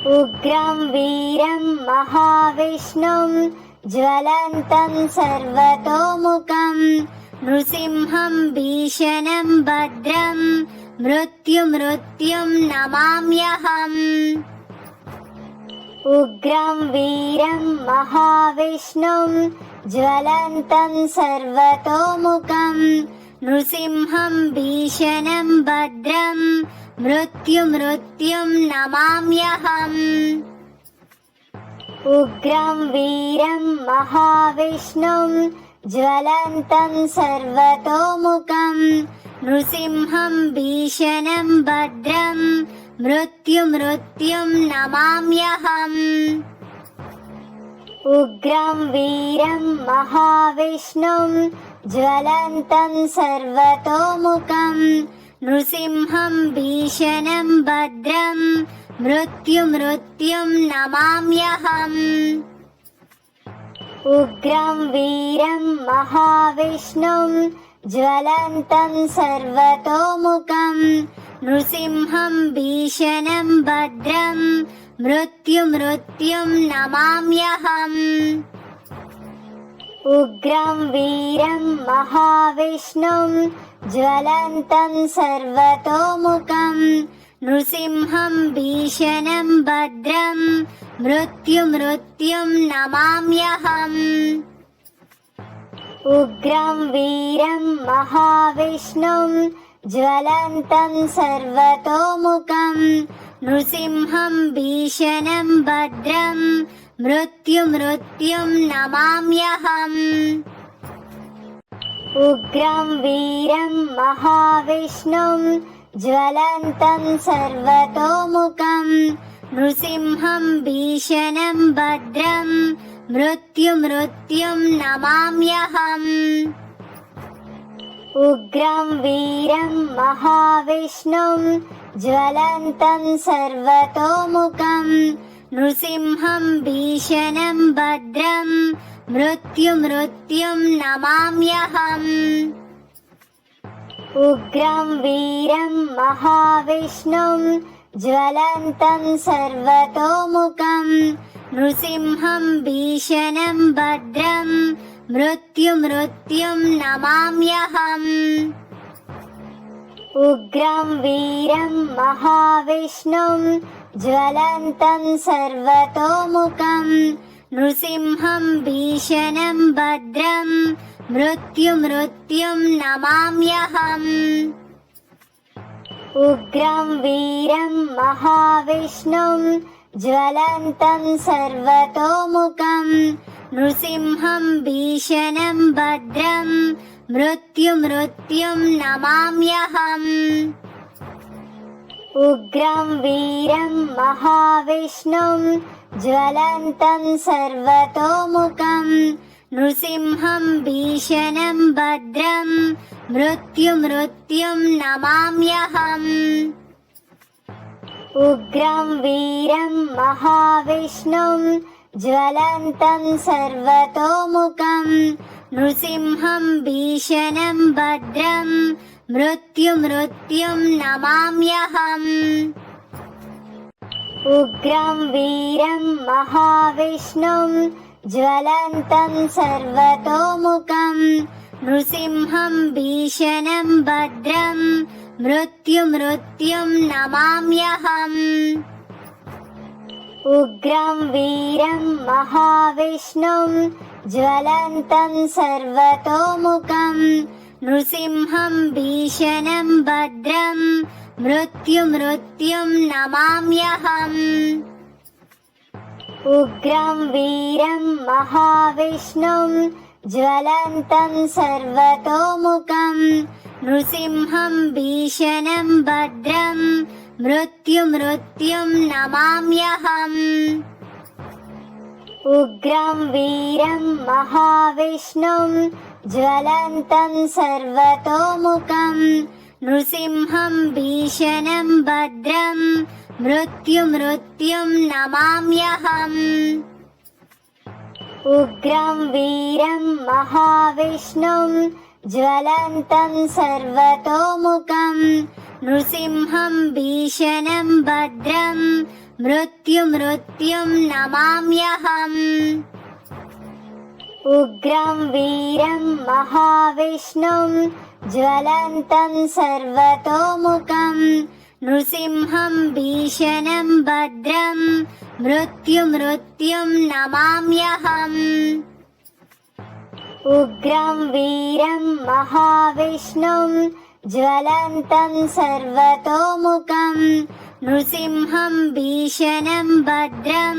उग्रं वीरं महाविष्णुं ज्वलन्तं सर्वतोमुखं नृसिंहं भीषणं भद्रं मृत्युं नमाम्यहम्। उग्रं वीरं महाविष्णुं ज्वलन्तं सर्वतोमुखं नृसिंहं भीषणं भद्रं मृत्युं नमाम्यहम्। उग्रं वीरं महाविष्णुं ज्वलन्तं सर्वतोमुखं नृसिंहं भीषणं भद्रं मृत्युं नमाम्यहम्। उग्रं वीरं महाविष्णुं ज्वलन्तं सर्वतोमुखं नृसिंहं भीषणं भद्रं मृत्युं नमाम्यहम्। उग्रं वीरं महाविष्णुं ज्वलन्तं सर्वतोमुखं नृसिंहं भीषणं भद्रं मृत्युं नमाम्यहम्। उग्रं वीरं महाविष्णुं ज्वलन्तं सर्वतोमुखं नृसिंहं भीषणं भद्रं मृत्युं नमाम्यहम्। उग्रं वीरं महाविष्णुं ज्वलन्तं सर्वतोमुखं नृसिंहं भीषणं भद्रं मृत्युं नमाम्यहम्। उग्रं वीरं महाविष्णुं ज्वलन्तं सर्वतोमुखं नृसिंहं भीषणं भद्रं मृत्युं नमाम्यहम्। उग्रं वीरं महाविष्णुं ज्वलन्तं सर्वतोमुखं नृसिंहं भीषणं भद्रं मृत्युं नमाम्यहम्। उग्रं वीरं महाविष्णुं ज्वलन्तं सर्वतोमुखं नृसिंहं भीषणं भद्रं मृत्युं नमाम्यहम्। उग्रं वीरं महाविष्णुं ज्वलन्तं सर्वतोमुखं नृसिंहं भीषणं भद्रं मृत्युं नमाम्यहम्। उग्रं वीरं महाविष्णुं ज्वलन्तं सर्वतोमुखं नृसिंहं भीषणं भद्रं मृत्युं नमाम्यहम्। उग्रं वीरं महाविष्णुं ज्वलन्तं सर्वतोमुखं नृसिंहं भीषणं भद्रं मृत्युं नमाम्यहम्। उग्रं वीरं महाविष्णुं ज्वलन्तं सर्वतोमुखं नृसिंहं भीषणं भद्रं मृत्युं नमाम्यहम्। उग्रं वीरं महाविष्णुं ज्वलन्तं सर्वतोमुखं नृसिंहं भीषणं भद्रं मृत्युं नमाम्यहम्। उग्रं वीरं महाविष्णुं ज्वलन्तं सर्वतोमुखं नृसिंहं भीषणं भद्रं मृत्युं नमाम्यहम्। उग्रं वीरं महाविष्णुं ज्वलन्तं सर्वतोमुखं नृसिंहं भीषणं भद्रं मृत्युं नमाम्यहम्। उग्रं वीरं महाविष्णुं ज्वलन्तं सर्वतोमुखं नृसिंहं भीषणं भद्रं मृत्युं नमाम्यहम्। उग्रं वीरं महाविष्णुं ज्वलन्तं सर्वतोमुखं नृसिंहं भीषणं भद्रं मृत्युमृत्युं नमाम्यहम् उग्रं वीरं महाविष्णुं ज्वलन्तं सर्वतोमुखं नृसिंहं भीषणं भद्रं मृत्युमृत्युं नमाम्यहम् उग्रं वीरं महाविष्णुं ज्वलन्तं सर्वतोमुखं नृसिंहं भीषणं भद्रं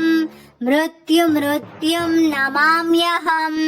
मृत्युमृत्युं नमाम्यहम्